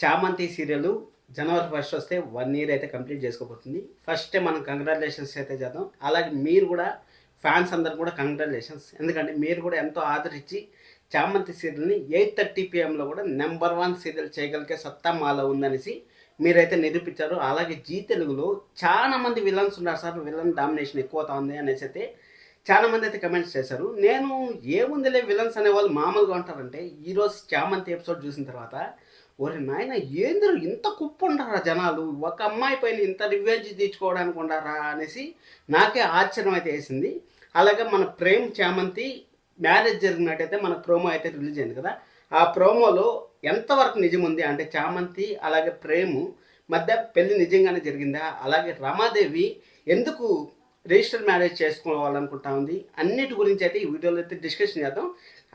చామంతి సీరియల్ జనవరి ఫస్ట్ వస్తే 1 ఇయర్ అయితే కంప్లీట్ చేసుకోబోతుంది. ఫస్టే మనం కంగ్రాచులేషన్స్ అయితే చేద్దాం. అలాగే మీరు కూడా ఫ్యాన్స్ అందరు కూడా కంగ్రాచులేషన్స్. ఎందుకంటే మీరు కూడా ఎంతో ఆదరించి చామంతి సీరియల్ని 8:30 PM కూడా నెంబర్ 1 సీరియల్ చేయగలిగే సత్తా మాలో ఉందనేసి మీరైతే నిరూపించారు. అలాగే జీ తెలుగులో చాలా మంది విలన్స్ ఉన్నారు సార్, విలన్ డామినేషన్ ఎక్కువ అవుతుంది అనేసి అయితే చాలా మంది అయితే కమెంట్స్ చేశారు. నేను ఏముందిలే విలన్స్ అనేవాళ్ళు మామూలుగా ఉంటారంటే ఈరోజు చామంతి ఎపిసోడ్ చూసిన తర్వాత ఒరి నాయన ఏందిరా ఇంత కుప్పు ఉండారా జనాలు, ఒక అమ్మాయి పైన ఇంత రివెంజ్ తీర్చుకోవడానికి ఉండారా అనేసి నాకే ఆశ్చర్యం అయితే వేసింది. అలాగే మన ప్రేమ్ చామంతి మ్యారేజ్ జరిగినట్టయితే మన ప్రోమో అయితే రిలీజ్ అయింది కదా, ఆ ప్రోమోలో ఎంతవరకు నిజం ఉంది అంటే చామంతి అలాగే ప్రేము మధ్య పెళ్లి నిజంగానే జరిగిందా, అలాగే రమాదేవి ఎందుకు రిజిస్టర్ మ్యారేజ్ చేసుకోవాలనుకుంటా ఉంది, అన్నిటి గురించి అయితే ఈ వీడియోలో అయితే డిస్కషన్ చేద్దాం.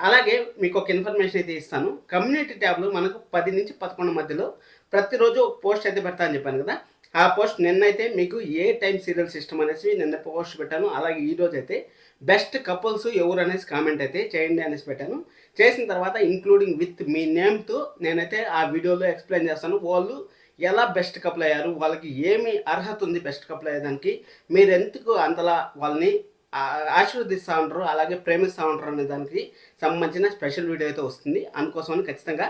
అలాగే మీకు ఒక ఇన్ఫర్మేషన్ అయితే ఇస్తాను. కమ్యూనిటీ ట్యాబ్లో మనకు 10 నుంచి 11 మధ్యలో ప్రతిరోజు ఒక పోస్ట్ అయితే పెడతా అని చెప్పాను కదా, ఆ పోస్ట్ నిన్నైతే మీకు ఏ టైం సీరియల్ సిస్టమ్ అనేసి నిన్న పోస్ట్ పెట్టాను. అలాగే ఈరోజు అయితే బెస్ట్ కపుల్స్ ఎవరు అనేసి కామెంట్ అయితే చేయండి అనేసి పెట్టాను. చేసిన తర్వాత ఇంక్లూడింగ్ విత్ మీ నేమ్తో నేనైతే ఆ వీడియోలో ఎక్స్ప్లెయిన్ చేస్తాను. వాళ్ళు ఎలా బెస్ట్ కపుల్ అయ్యారు, వాళ్ళకి ఏమి అర్హత ఉంది బెస్ట్ కపుల్ అయ్యేదానికి, మీరు ఎందుకు అంతలా వాళ్ళని ఆశీర్వదిస్తూ ఉంటారు అలాగే ప్రేమిస్తూ ఉంటారు అనే దానికి సంబంధించిన స్పెషల్ వీడియో అయితే వస్తుంది. అందుకోసమని ఖచ్చితంగా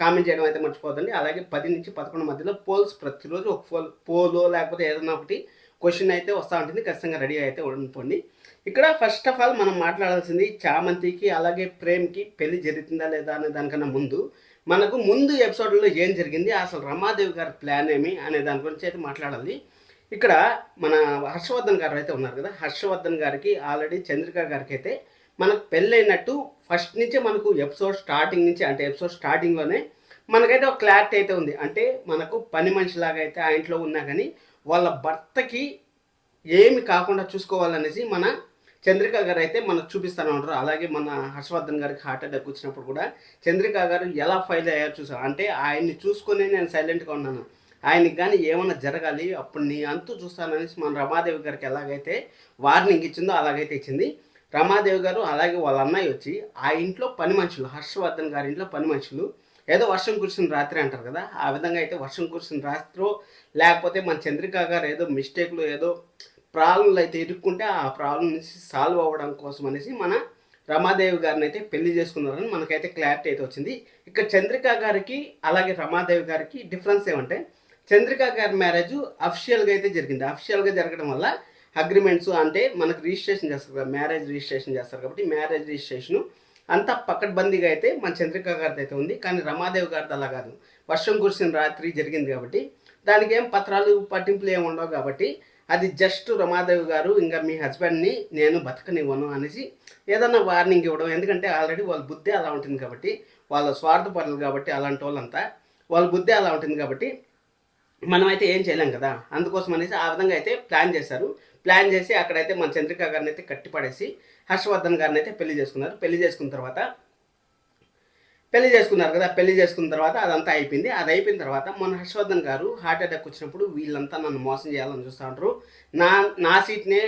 కామెంట్ చేయడం అయితే మర్చిపోదండి. అలాగే 10 నుంచి 11 మధ్యలో పోల్స్ ప్రతిరోజు ఒక పోలో లేకపోతే ఏదైనా ఒకటి క్వశ్చన్ అయితే వస్తూ ఉంటుంది, ఖచ్చితంగా రెడీ అయితే ఉండిపోండి. ఇక్కడ ఫస్ట్ ఆఫ్ ఆల్ మనం మాట్లాడాల్సింది చామంతికి అలాగే ప్రేమ్కి పెళ్లి జరుగుతుందా లేదా అనే దానికన్నా మనకు ముందు ఎపిసోడ్లో ఏం జరిగింది, అసలు రమాదేవి గారి ప్లాన్ ఏమి అనే దాని గురించి అయితే మాట్లాడాలి. ఇక్కడ మన హర్షవర్ధన్ గారు అయితే ఉన్నారు కదా, హర్షవర్ధన్ గారికి ఆల్రెడీ చంద్రిక గారికి అయితే మనకు పెళ్ళైనట్టు ఫస్ట్ నుంచే మనకు ఎపిసోడ్ స్టార్టింగ్ నుంచి అంటే ఎపిసోడ్ స్టార్టింగ్లోనే మనకైతే ఒక క్లారిటీ అయితే ఉంది. అంటే మనకు పని మనిషిలాగా అయితే ఆ ఇంట్లో ఉన్నా కానీ వాళ్ళ భర్తకి ఏమి కాకుండా చూసుకోవాలనేసి మన చంద్రిక గారు అయితే మనకు చూపిస్తూనే ఉంటారు. అలాగే మన హర్షవర్ధన్ గారికి హార్ట్ అటాక్ వచ్చినప్పుడు కూడా చంద్రిక గారు ఎలా ఫైల్ అయ్యారు చూసాం. అంటే ఆయన్ని చూసుకొని నేను సైలెంట్గా ఉన్నాను, ఆయనకి కానీ ఏమన్నా జరగాలి అప్పుడు నీ అంతు చూస్తాననేసి మన రమాదేవి గారికి ఎలాగైతే వార్నింగ్ ఇచ్చిందో అలాగైతే ఇచ్చింది. రమాదేవి గారు అలాగే వాళ్ళ అన్నయ్య వచ్చి ఆ ఇంట్లో పని మనుషులు, హర్షవర్ధన్ గారి ఇంట్లో పని మనుషులు ఏదో వర్షం కురిసిన రాత్రి అంటారు కదా, ఆ విధంగా అయితే వర్షం కురిసిన రాత్రో లేకపోతే మన చంద్రిక గారు ఏదో మిస్టేక్లు ఏదో ప్రాబ్లంలు అయితే ఇరుక్కుంటే ఆ ప్రాబ్లం నుంచి సాల్వ్ అవ్వడం కోసం అనేసి మన రమాదేవి గారిని అయితే పెళ్లి చేసుకున్నారని మనకైతే క్లారిటీ అయితే వచ్చింది. ఇక్కడ చంద్రిక గారికి అలాగే రమాదేవి గారికి డిఫరెన్స్ ఏమంటే చంద్రిక గారి మ్యారేజ్ అఫిషియల్గా అయితే జరిగింది. అఫిషియల్గా జరగడం వల్ల అగ్రిమెంట్స్ అంటే మనకు రిజిస్ట్రేషన్ చేస్తారు కదా, మ్యారేజ్ రిజిస్ట్రేషన్ చేస్తారు కాబట్టి మ్యారేజ్ రిజిస్ట్రేషను అంతా పకడ్బందీగా అయితే మన చంద్రిక గారిది అయితే ఉంది. కానీ రమాదేవి గారిది అలా కాదు, వర్షం కురిసిన రాత్రి జరిగింది కాబట్టి దానికి ఏం పత్రాలు పట్టింపులు ఏమి ఉండవు కాబట్టి అది జస్ట్ రమాదేవి గారు ఇంకా మీ హస్బెండ్ని నేను బతకనివ్వను అనేసి ఏదన్నా వార్నింగ్ ఇవ్వడం. ఎందుకంటే ఆల్రెడీ వాళ్ళ బుద్ధి అలా ఉంటుంది కాబట్టి, వాళ్ళ స్వార్థపరులు కాబట్టి అలాంటి వాళ్ళంతా వాళ్ళ బుద్ధి అలా ఉంటుంది కాబట్టి మనమైతే ఏం చేయలేం కదా, అందుకోసం అనేసి ఆ విధంగా అయితే ప్లాన్ చేశారు. ప్లాన్ చేసి అక్కడైతే మన చంద్రిక గారిని అయితే కట్టిపడేసి హర్షవర్ధన్ గారిని అయితే పెళ్లి చేసుకున్నారు. పెళ్లి చేసుకున్న తర్వాత అదంతా అయిపోయింది. అది అయిపోయిన తర్వాత మన హర్షవర్ధన్ గారు హార్ట్ అటాక్ వచ్చినప్పుడు వీళ్ళంతా నన్ను మోసం చేయాలని చూస్తూ ఉంటారు, నా సీట్నే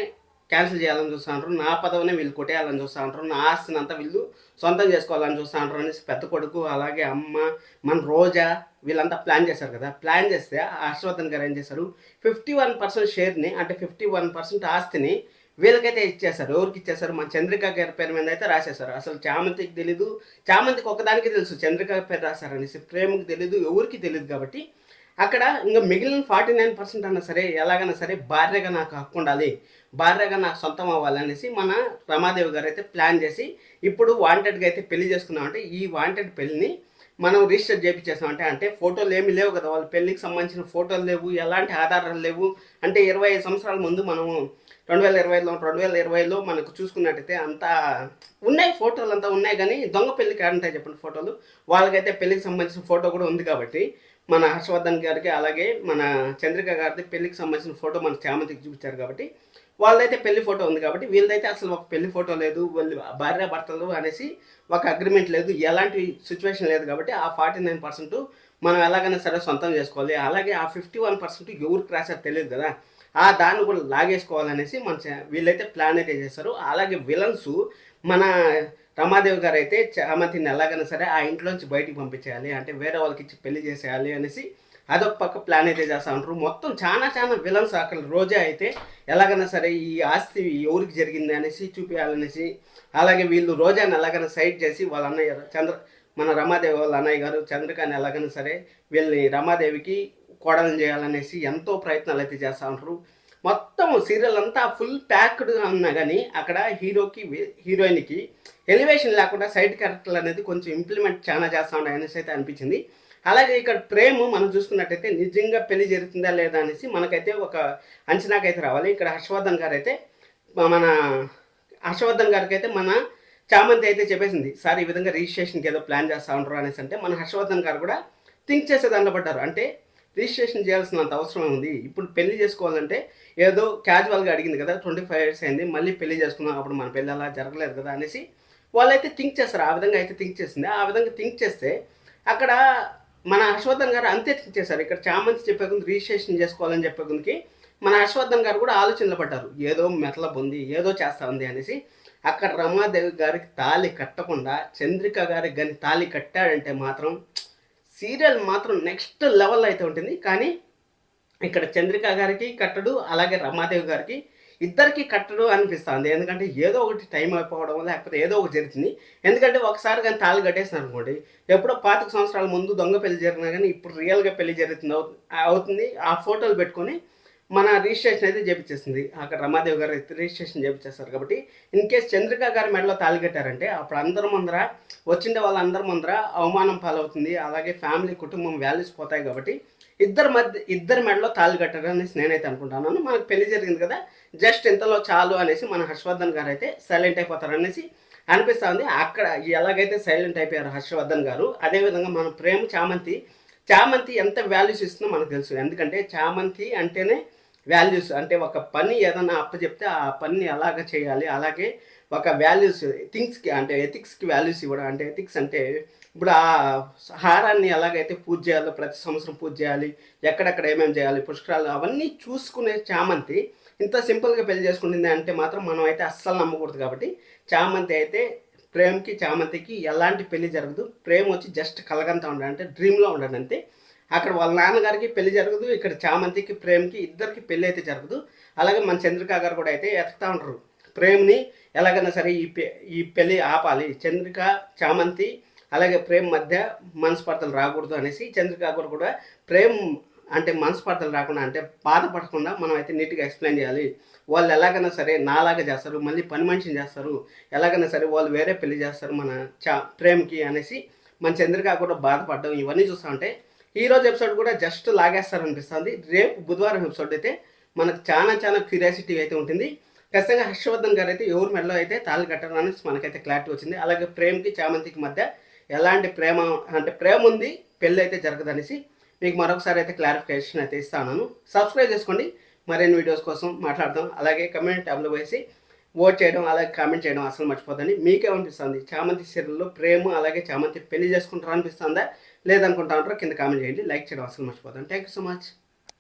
క్యాన్సిల్ చేయాలని చూస్తూ ఉంటారు, నా పదవినే వీళ్ళు కొట్టేయాలని చూస్తూ ఉంటారు, నా ఆస్తిని అంతా వీళ్ళు సొంతం చేసుకోవాలని చూస్తూ ఉంటారు అనేసి పెద్ద కొడుకు అలాగే అమ్మ మన రోజా వీళ్ళంతా ప్లాన్ చేశారు కదా. ప్లాన్ చేస్తే హర్షవర్ధన్ గారు ఏం చేశారు, 51% షేర్ని అంటే 51% ఆస్తిని వీళ్ళకైతే ఇచ్చేశారు. ఎవరికి ఇచ్చేశారు, మన చంద్రిక గారి పేరు మీద అయితే రాసేశారు. అసలు చామంతికి తెలీదు, చామంతికి ఒకదానికి తెలుసు చంద్రిక పేరు రాశారనేసి, ప్రేమకు తెలీదు, ఎవరికి తెలియదు. కాబట్టి అక్కడ ఇంకా మిగిలిన 49% అన్నా సరే ఎలాగైనా సరే భార్యగా నాకు హక్కు ఉండాలి, భార్యగా నాకు సొంతం అవ్వాలి అనేసి మన రమాదేవి గారు అయితే ప్లాన్ చేసి ఇప్పుడు వాంటెడ్గా అయితే పెళ్లి చేసుకున్నామంటే ఈ వాంటెడ్ పెళ్లిని మనం రిజిస్టర్ చేయించేసామంటే అంటే ఫోటోలు ఏమీ లేవు కదా, వాళ్ళ పెళ్ళికి సంబంధించిన ఫోటోలు లేవు, ఎలాంటి ఆధారాలు లేవు. అంటే 25 సంవత్సరాల ముందు మనము 2020లో మనకు చూసుకున్నట్టయితే అంతా ఉన్నాయి, ఫోటోలు అంతా ఉన్నాయి. కానీ దొంగ పెళ్ళికి ఆడుంటాయి చెప్పండి ఫోటోలు, వాళ్ళకైతే పెళ్ళికి సంబంధించిన ఫోటో కూడా ఉంది. కాబట్టి మన హర్షవర్ధన్ గారికి అలాగే మన చంద్రిక గారికి పెళ్ళికి సంబంధించిన ఫోటో మన చామంతికి చూపించారు కాబట్టి వాళ్ళైతే పెళ్లి ఫోటో ఉంది. కాబట్టి వీళ్ళదైతే అసలు ఒక పెళ్లి ఫోటో లేదు, వాళ్ళు భార్య భర్తలు అనేసి ఒక అగ్రిమెంట్ లేదు, ఎలాంటి సిచ్యువేషన్ లేదు. కాబట్టి ఆ 49% మనం ఎలాగైనా సరే సొంతం చేసుకోవాలి. అలాగే ఆ 51% ఎవరికి రాశారు తెలియదు కదా, ఆ దాన్ని కూడా లాగేసుకోవాలనేసి వీళ్ళైతే ప్లాన్ అయితే చేశారు. అలాగే విలన్స్ మన రమాదేవి గారు అయితే చామంతిని ఎలాగైనా సరే ఆ ఇంట్లోంచి బయటికి పంపించేయాలి, అంటే వేరే వాళ్ళకి ఇచ్చి పెళ్లి చేసేయాలి అనేసి అదొక పక్క ప్లాన్ అయితే చేస్తూ ఉంటారు. మొత్తం చాలా చాలా విలన్స్ అక్కడ. రోజా అయితే ఎలాగైనా సరే ఈ ఆస్తి ఎవరికి జరిగింది అనేసి చూపించాలనేసి, అలాగే వీళ్ళు రోజాని ఎలాగైనా సైడ్ చేసి వాళ్ళ అన్నయ్య మన రమాదేవి వాళ్ళ అన్నయ్య గారు చంద్రికాని ఎలాగైనా సరే వీళ్ళని రమాదేవికి కోడలు చేయాలనేసి ఎంతో ప్రయత్నాలు అయితే చేస్తూ ఉంటారు. మొత్తం సీరియల్ అంతా ఫుల్ ప్యాక్డ్గా ఉన్నా కానీ అక్కడ హీరోయిన్కి ఎలివేషన్ లేకుండా సైడ్ క్యారెక్టర్లు అనేది కొంచెం ఇంప్లిమెంట్ చాలా చేస్తూ ఉన్నాయి అనేసి అయితే అనిపించింది. అలాగే ఇక్కడ ప్రేమ మనం చూసుకున్నట్టయితే నిజంగా పెళ్లి జరుగుతుందా లేదా అనేసి మనకైతే ఒక అంచనాకైతే రావాలి. ఇక్కడ హర్షవర్ధన్ గారు అయితే మన హర్షవర్ధన్ గారికి అయితే మన చామంతి అయితే చెప్పేసింది, సార్ ఈ విధంగా రిజిస్ట్రేషన్కి ఏదో ప్లాన్ చేస్తూ ఉంటారు అనేసి. అంటే మన హర్షవర్ధన్ గారు కూడా థింక్ చేసే దాంట్లో పడ్డారు. అంటే రిజిస్ట్రేషన్ చేయాల్సినంత అవసరం ఉంది, ఇప్పుడు పెళ్లి చేసుకోవాలంటే ఏదో క్యాజువల్గా అడిగింది కదా, 25 years అయింది, మళ్ళీ పెళ్లి చేసుకున్నాం, అప్పుడు మన పెళ్ళి అలా జరగలేదు కదా అనేసి వాళ్ళైతే థింక్ చేస్తారు. ఆ విధంగా అయితే థింక్ చేసింది. ఆ విధంగా థింక్ చేస్తే అక్కడ మన హర్షవర్ధన్ గారు అంతే థింక్ చేశారు. ఇక్కడ చామంతి చెప్పే కొంది రిజిస్ట్రేషన్ చేసుకోవాలని చెప్పే కొందికి మన హర్షవర్ధన్ గారు కూడా ఆలోచనలు పడ్డారు, ఏదో మెతలబ్ ఉంది, ఏదో చేస్తా ఉంది అనేసి. అక్కడ రమాదేవి గారికి తాళి కట్టకుండా చంద్రిక గారికి కానీ తాళి కట్టాడంటే మాత్రం సీరియల్ మాత్రం నెక్స్ట్ లెవెల్ అయితే ఉంటుంది. కానీ ఇక్కడ చంద్రిక గారికి కట్టడు, అలాగే రమాదేవి గారికి ఇద్దరికి కట్టడు అనిపిస్తుంది. ఎందుకంటే ఏదో ఒకటి టైం అయిపోవడం లేకపోతే ఏదో ఒకటి జరుగుతుంది. ఎందుకంటే ఒకసారి కానీ తాళి కట్టేసినారు అనుకోండి, ఎప్పుడో 25 సంవత్సరాల ముందు దొంగ పెళ్లి జరిగినా కానీ ఇప్పుడు రియల్గా పెళ్లి జరుగుతుంది అవుతుంది. ఆ ఫోటోలు పెట్టుకొని మన రిజిస్ట్రేషన్ అయితే చేపించేస్తుంది. అక్కడ రమాదేవి గారు అయితే రిజిస్ట్రేషన్ చేపించేస్తారు. కాబట్టి ఇన్ కేస్ చంద్రిక గారి మెడలో తాళి కట్టారంటే అప్పుడు అందరి ముందర వచ్చిండే వాళ్ళందరి ముందర అవమానం పాలవుతుంది. అలాగే ఫ్యామిలీ కుటుంబం వాల్యూస్ పోతాయి. కాబట్టి ఇద్దరి మెడలో తాళి కట్టారు అనేసి నేనైతే అనుకుంటున్నాను. మనకు పెళ్లి జరిగింది కదా, జస్ట్ ఇంతలో చాలు అనేసి మన హర్షవర్ధన్ గారు అయితే సైలెంట్ అయిపోతారు అనేసి అనిపిస్తుంది. అక్కడ ఎలాగైతే సైలెంట్ అయిపోయారు హర్షవర్ధన్ గారు, అదేవిధంగా మన ప్రేమ చామంతి ఎంత వాల్యూస్ ఇస్తుందో మనకు తెలుసు. ఎందుకంటే చామంతి అంటేనే వాల్యూస్. అంటే ఒక పని ఏదైనా అప్పచెప్తే ఆ పని అలాగ చేయాలి, అలాగే ఒక వాల్యూస్ థింగ్స్కి అంటే ఎథిక్స్కి వాల్యూస్ ఇవ్వడం. అంటే ఎథిక్స్ అంటే ఇప్పుడు ఆ హారాన్ని ఎలాగైతే పూజ చేయాలో ప్రతి సంవత్సరం పూజ చేయాలి, ఎక్కడెక్కడ ఏమేమి చేయాలి, పుష్కరాలు అవన్నీ చూసుకునే చామంతి ఇంత సింపుల్గా పెళ్లి చేసుకుంటుంది అంటే మాత్రం మనం అయితే అస్సలు నమ్మకూడదు. కాబట్టి చామంతి అయితే చామంతికి ఎలాంటి పెళ్లి జరగదు. ప్రేమ వచ్చి జస్ట్ కలగంతా ఉండాలి, అంటే డ్రీమ్లో ఉండండి అంతే. అక్కడ వాళ్ళ నాన్నగారికి పెళ్లి జరగదు, ఇక్కడ చామంతికి ప్రేమ్కి ఇద్దరికి పెళ్లి అయితే జరగదు. అలాగే మన చంద్రిక గారు కూడా అయితే ఎత్తుతా ఉంటారు ప్రేమ్ని ఎలాగైనా సరే ఈ పెళ్లి ఆపాలి, చంద్రిక చామంతి అలాగే ప్రేమ్ మధ్య మనస్పర్ధలు రాకూడదు అనేసి. చంద్రిక గారు కూడా ప్రేమ్ అంటే మనస్పర్ధలు రాకుండా అంటే బాధపడకుండా మనం అయితే నీట్గా ఎక్స్ప్లెయిన్ చేయాలి. వాళ్ళు ఎలాగైనా సరే నాలాగా చేస్తారు, మళ్ళీ పని మనిషిని చేస్తారు, ఎలాగైనా సరే వాళ్ళు వేరే పెళ్లి చేస్తారు మన ప్రేమ్కి అనేసి మన చంద్రిక కూడా బాధపడడం ఇవన్నీ చూస్తూ ఉంటే ఈరోజు ఎపిసోడ్ కూడా జస్ట్ లాగేస్తారనిపిస్తుంది. రేపు బుధవారం ఎపిసోడ్ అయితే మనకు చాలా చాలా క్యూరియాసిటీ అయితే ఉంటుంది. ఖచ్చితంగా హర్షవర్ధన్ గారు అయితే ఎవరి మెడలో అయితే తాళి కట్టారని మనకైతే క్లారిటీ వచ్చింది. అలాగే ప్రేమ్కి చామంతికి మధ్య ఎలాంటి ప్రేమ ఉంది, పెళ్ళి అయితే జరగదనేసి మీకు మరొకసారి అయితే క్లారిఫికేషన్ అయితే ఇస్తాను. సబ్స్క్రైబ్ చేసుకోండి మరిన్ని వీడియోస్ కోసం మాట్లాడదాం. అలాగే కమెంట్ ట్యాబ్లో వేసి ఓట్ చేయడం అలాగే కామెంట్ చేయడం అసలు మర్చిపోద్దండి. మీకేమనిపిస్తుంది చామంతి సీరియల్లో ప్రేమ అలాగే చామంతి పెళ్లి చేసుకుంటారా అనిపిస్తుందా లేదనుకుంటా ఉంటారో కింద కామెంట్ చేయండి. లైక్ చేయడం అసలు మర్చిపోతాను. Thank you so much.